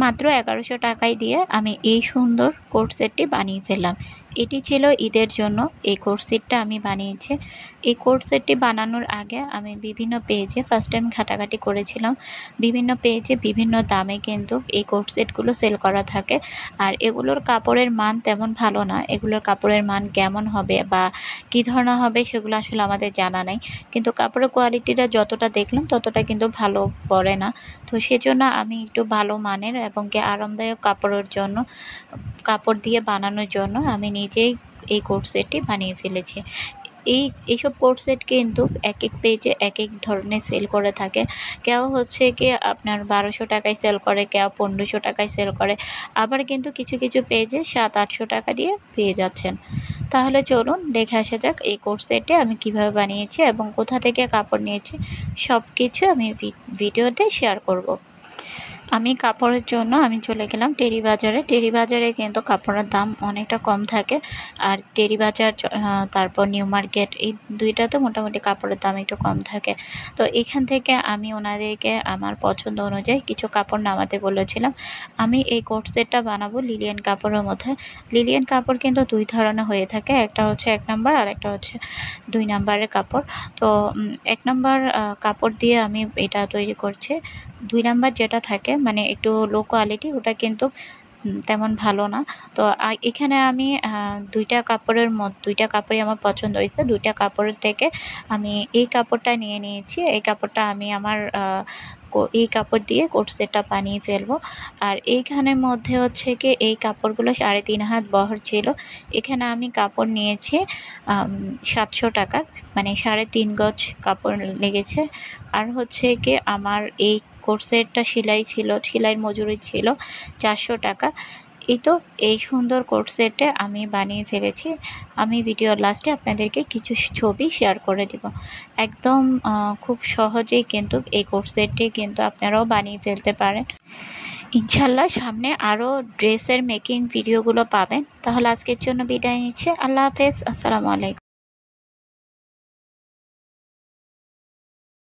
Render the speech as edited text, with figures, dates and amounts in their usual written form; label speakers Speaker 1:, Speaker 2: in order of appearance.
Speaker 1: মাত্র 1100 টাকায় দিয়ে আমি এই সুন্দর কোট সেটটি বানিয়ে ফেললাম। এটি ছিল ঈদের জন্য এই কোট সেটটা আমি বানিয়েছি। এই কোট সেটটি বানানোর আগে আমি বিভিন্ন পেজে ফার্স্ট টাইম ঘাটাঘাটি করেছিলাম। বিভিন্ন পেজে বিভিন্ন দামে কিন্তু এই কোট সেটগুলো সেল করা থাকে। আর এগুলোর কাপড়ের মান তেমন ভালো না। এগুলোর কাপড়ের মান কেমন হবে বা কী ধরনের হবে সেগুলো আসলে আমাদের জানা নেই। কিন্তু কাপড়ের কোয়ালিটিটা যতটা দেখলাম ততটা কিন্তু ভালো পড়ে না। তো সেজন্য আমি একটু ভালো মানের এবং কি আরামদায়ক কাপড় দিয়ে বানানোর জন্য আমি নিজেই এই কোট সেটটি বানিয়ে ফেলেছি। এইসব কোট সেট কিন্তু একেক পেজে একেক ধরনের সেল করে থাকে। কেউ হচ্ছে গিয়ে আপনার 1200 টাকায় সেল করে, কেউ 1500 টাকায় সেল করে। আবার কিন্তু কিছু কিছু পেজে 700-800 টাকা দিয়ে পেয়ে যাচ্ছেন। তাহলে চলুন দেখে আসা যাক এই কোট সেটটি আমি কিভাবে বানিয়েছি এবং কোথা থেকে কাপড় নিয়েছি সবকিছু আমি ভিডিওতে শেয়ার করব। আমি কাপড়ের জন্য আমি চলে গেলাম টেরি বাজারে। টেরি বাজারে কিন্তু কাপড়ের দাম অনেকটা কম থাকে। আর টেরি বাজার তারপর নিউ মার্কেট এই দুইটাতে মোটামুটি কাপড়ের দাম একটু কম থাকে। তো এখান থেকে আমি ওনাদেরকে আমার পছন্দ অনুযায়ী কিছু কাপড় নামাতে বলেছিলাম। আমি এই কোট সেটটা বানাবো লিলিয়ান কাপড়ের মধ্যে। লিলিয়ান কাপড় কিন্তু 2 ধরনের হয়ে থাকে। একটা হচ্ছে 1 নাম্বার আর একটা হচ্ছে 2 নাম্বারের কাপড়। তো 1 নাম্বার কাপড় দিয়ে আমি এটা তৈরি করছি। 2 নাম্বার যেটা থাকে মানে একটু লো কোয়ালিটি ওটা কিন্তু তেমন ভালো না। তো এখানে আমি 2টা কাপড়ই আমার পছন্দ হয়েছে। 2টা কাপড়ের থেকে আমি এই কাপড়টা নিয়ে নিয়েছি। এই কাপড়টা আমি আমার এই কাপড় দিয়ে কোট সেটটা বানিয়ে ফেলবো। আর এইখানের মধ্যে হচ্ছে গিয়ে এই কাপড়গুলো 3.5 হাত বহর ছিল। এখানে আমি কাপড় নিয়েছি 700 টাকার, মানে 3.5 গজ কাপড় লেগেছে। আর হচ্ছে গিয়ে আমার এই কোট সেটটা সেলাইয়ের মজুরি ছিল 400 টাকা। এই সুন্দর কোট সেটটা আমি বানিয়ে ফেলেছি। আমি ভিডিওর লাস্টে আপনাদেরকে কিছু ছবি শেয়ার করে দিব। একদম খুব সহজেই কিন্তু এই কোট সেটটি কিন্তু আপনারাও বানিয়ে ফেলতে পারেন। ইনশাল্লাহ সামনে আরও ড্রেসের মেকিং ভিডিওগুলো পাবেন। তাহলে আজকের জন্য বিদায় নিচ্ছি। আল্লাহ হাফেজ। আসসালামু আলাইকুম।